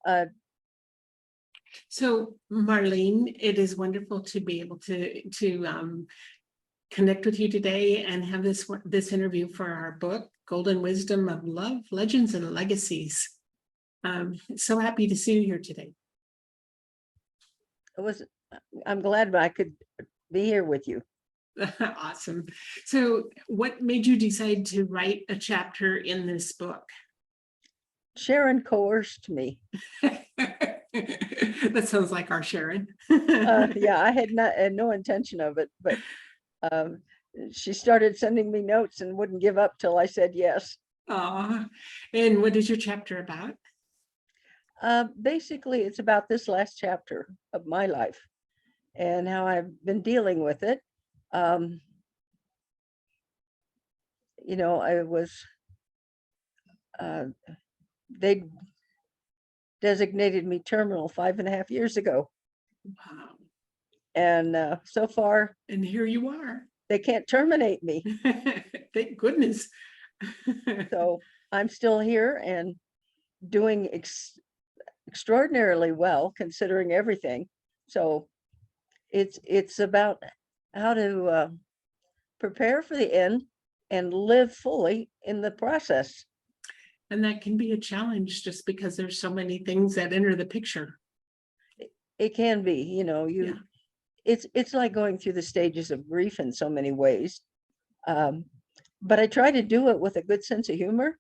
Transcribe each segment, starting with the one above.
Uh, So Marlene, it is wonderful to be able to connect with you today and have this interview for our book, Golden Wisdom of Love, Legends and Legacies. So happy to see you here today. I'm glad I could be here with you. Awesome. So what made you decide to write a chapter in this book? Sharon coerced me. That sounds like our Sharon. Yeah, I had no intention of it, but she started sending me notes and wouldn't give up till I said yes. And what is your chapter about? Basically, it's about this last chapter of my life and how I've been dealing with it. I was, they designated me terminal 5.5 years ago. Wow. And so far, And here you are. they can't terminate me. Thank goodness. So I'm still here and doing extraordinarily well considering everything. So it's about how to prepare for the end and live fully in the process. And that can be a challenge just because there's so many things that enter the picture. It can be, Yeah. it's like going through the stages of grief in so many ways. But I try to do it with a good sense of humor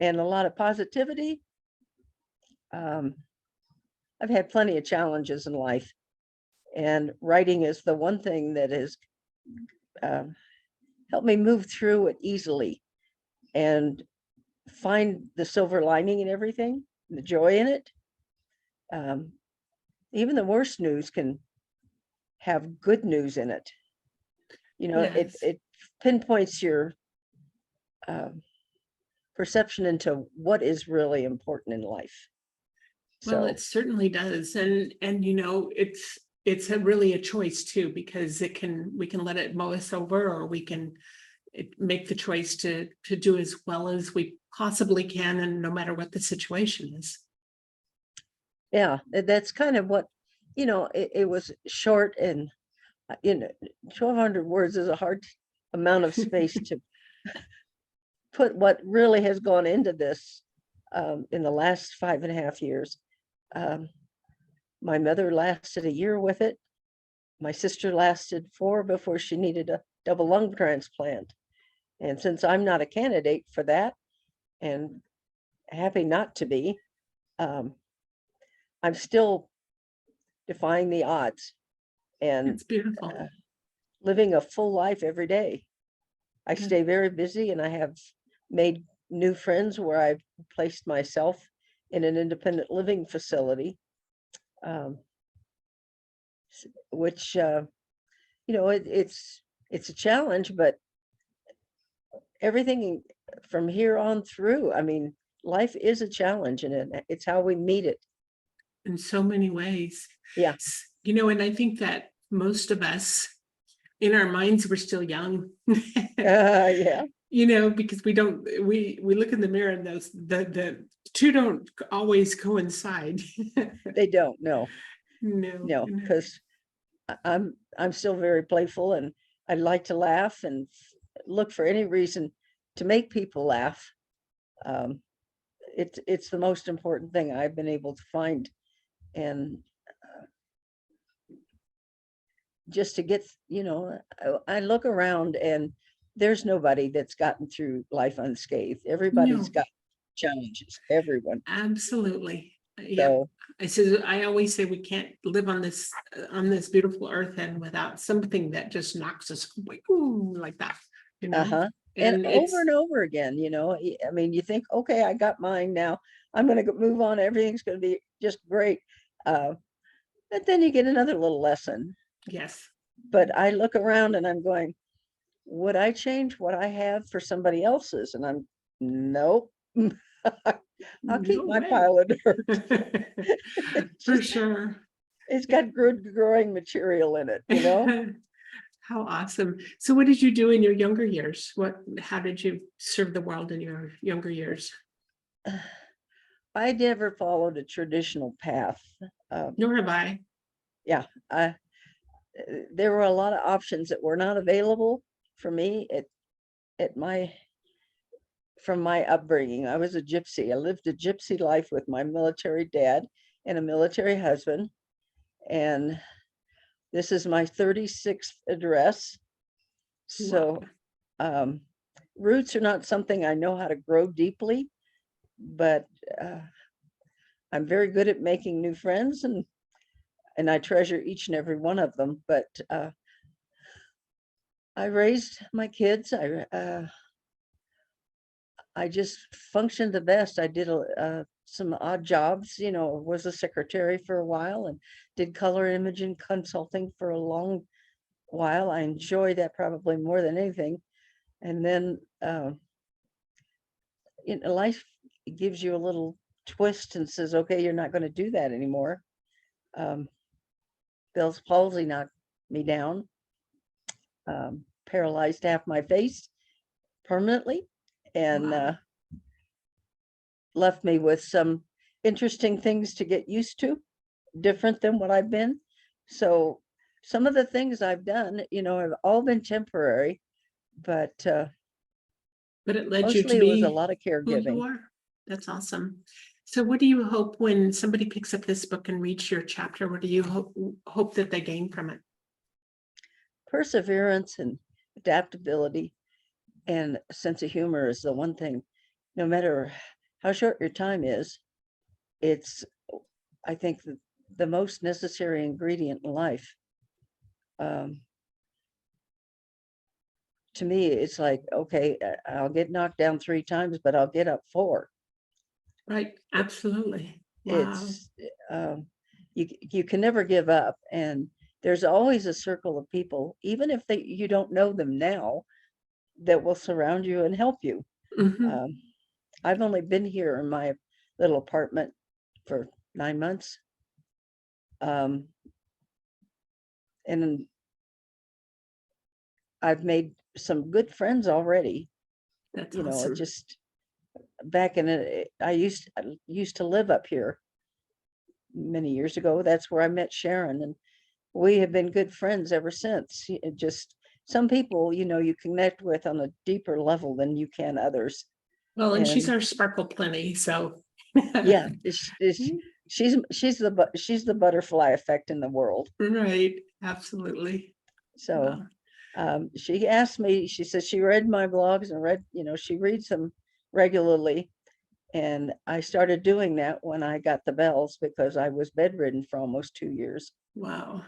and a lot of positivity. I've had plenty of challenges in life, and writing is the one thing that has helped me move through it easily and find the silver lining in everything, the joy in it. Even the worst news can have good news in it. Yes. It pinpoints your perception into what is really important in life. Well, So it certainly does. And it's really a choice too, because we can let it mow us over, or we can make the choice to do as well as we possibly can, and no matter what the situation is. yeah, that's kind of what, it was short, and 1,200 words is a hard amount of space to put what really has gone into this in the last 5.5 years. My mother lasted a year with it. My sister lasted 4 before she needed a double lung transplant. And since I'm not a candidate for that, and happy not to be, I'm still defying the odds and It's beautiful. living a full life every day. I Good. stay very busy, and I have made new friends where I've placed myself in an independent living facility, which it's a challenge, but everything from here on through, I mean, life is a challenge, and it's how we meet it. In so many ways. Yeah. And I think that most of us, in our minds, we're still young. Yeah. Because we look in the mirror, and the two don't always coincide. They don't. No, No. because I'm still very playful, and I like to laugh and look for any reason to make people laugh. It's the most important thing I've been able to find, and just to get, I look around, and there's nobody that's gotten through life unscathed. Everybody's No. got challenges, everyone. Absolutely. Yeah. So I always say we can't live on this beautiful earth and without something that just knocks us away, like that. And over and over again, I mean, you think, okay, I got mine now, I'm going to move on, everything's going to be just great. But then you get another little lesson. Yes. But I look around and I'm going, would I change what I have for somebody else's? And I'm, nope. I'll keep my pile of dirt. For sure. It's got good growing material in it, How awesome. So what did you do in your younger years? How did you serve the world in your younger years? I never followed a traditional path. Nor have I. Yeah, there were a lot of options that were not available for me at my from my upbringing. I was a gypsy. I lived a gypsy life with my military dad and a military husband. And this is my 36th address. Wow. So roots are not something I know how to grow deeply, but I'm very good at making new friends, and I treasure each and every one of them. But I raised my kids. I just functioned the best. I did some odd jobs, was a secretary for a while and did color imaging consulting for a long while. I enjoy that probably more than anything. And then, life gives you a little twist and says, okay, you're not going to do that anymore. Bell's palsy knocked me down, paralyzed half my face permanently, and Wow. left me with some interesting things to get used to, different than what I've been. So some of the things I've done, have all been temporary, but But it led you to mostly it was a be lot of who you caregiving. are. That's awesome. So what do you hope when somebody picks up this book and reads your chapter? What do you hope that they gain from it? Perseverance and adaptability and a sense of humor is the one thing. No matter how short your time is, it's, I think, the most necessary ingredient in life. To me, it's like, okay, I'll get knocked down 3 times, but I'll get up 4. Right. Absolutely. Wow. It's you can never give up, and there's always a circle of people, even if you don't know them now, that will surround you and help you. Mhm. Um, I've only been here in my little apartment for 9 months. And I've made some good friends already. That's It awesome. just back in it, I used to live up here many years ago. That's where I met Sharon, and we have been good friends ever since. It just some people, you connect with on a deeper level than you can others. Well, and she's And our sparkle plenty, so. yeah, she's the butterfly effect in the world. Right, absolutely. So Wow. she asked me, she said she read my blogs and she reads them regularly. And I started doing that when I got the bells because I was bedridden for almost 2 years. Wow.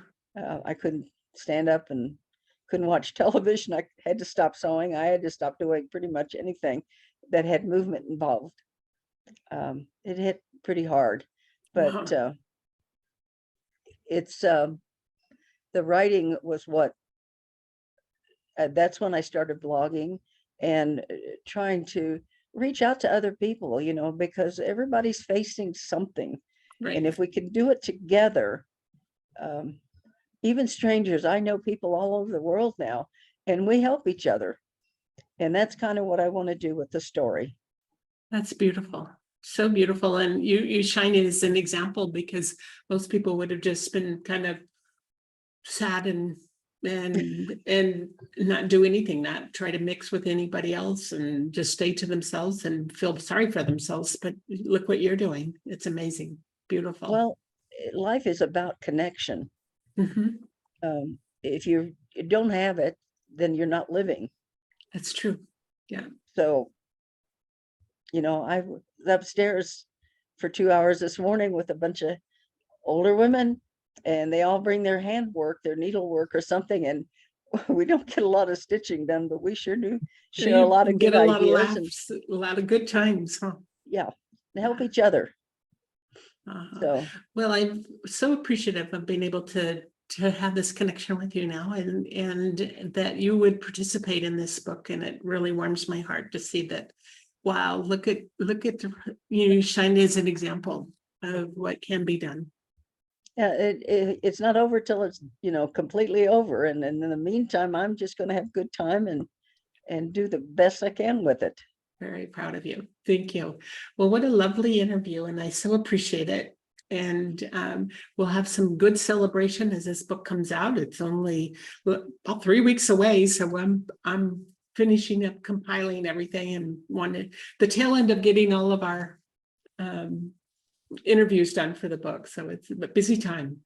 I couldn't stand up and couldn't watch television. I had to stop sewing. I had to stop doing pretty much anything that had movement involved. It hit pretty hard, but Wow. it's the writing was what that's when I started blogging and trying to reach out to other people, because everybody's facing something. And Right. if we can do it together, um, even strangers, I know people all over the world now, and we help each other. And that's kind of what I want to do with the story. That's beautiful. So beautiful. And you shine it as an example because most people would have just been kind of sad and not do anything, not try to mix with anybody else and just stay to themselves and feel sorry for themselves. But look what you're doing. It's amazing. Beautiful. Well, life is about connection. Mhm. If you don't have it, then you're not living. That's true. Yeah. So, I was upstairs for 2 hours this morning with a bunch of older women, and they all bring their handwork, their needlework or something, and we don't get a lot of stitching done, but we sure do share a You lot of get good a lot of ideas and laughs, a lot of good times, huh? yeah, help Yeah. each other. Uh-huh. So Well, I'm so appreciative of being able to have this connection with you now and that you would participate in this book. And it really warms my heart to see that, wow, look at you shine as an example of what can be done. yeah, it's not over till it's completely over, and in the meantime, I'm just going to have good time and do the best I can with it. Very proud of you. Thank you. Well, what a lovely interview, and I so appreciate it. And we'll have some good celebration as this book comes out. It's only about 3 weeks away, so I'm finishing up compiling everything and wanted the tail end of getting all of our interviews done for the book. So it's a busy time.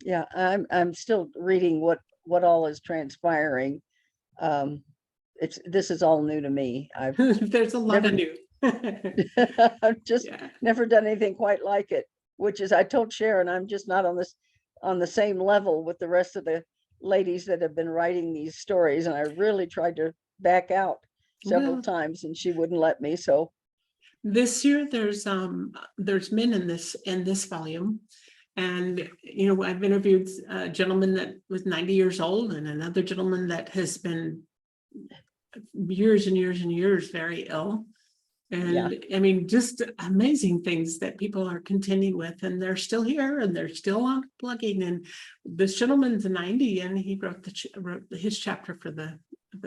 Yeah, I'm still reading what all is transpiring. This is all new to me. There's a lot of new. I've just Yeah. never done anything quite like it, which is, I told Sharon, I'm just not on the same level with the rest of the ladies that have been writing these stories. And I really tried to back out several Well, times and she wouldn't let me. So this year there's men in this volume. And, you know, I've interviewed a gentleman that was 90 years old and another gentleman that has been years and years and years very ill. And yeah, I mean, just amazing things that people are contending with, and they're still here and they're still on plugging. And this gentleman's 90 and he wrote his chapter for the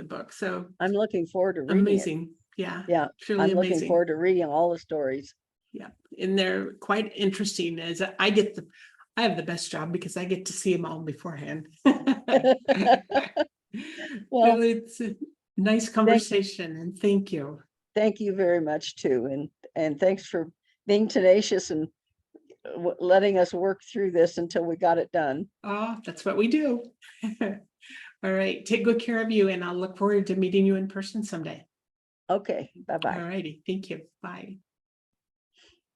book. So I'm looking forward to reading amazing. Yeah. Yeah, Truly I'm looking amazing. forward to reading all the stories. Yeah, and they're quite interesting as I have the best job because I get to see them all beforehand. Well, It's a nice conversation and thank you. Thank you very much too. And thanks for being tenacious and letting us work through this until we got it done. Oh, that's what we do. All right, take good care of you and I'll look forward to meeting you in person someday. Okay, bye-bye. All righty, thank you. Bye.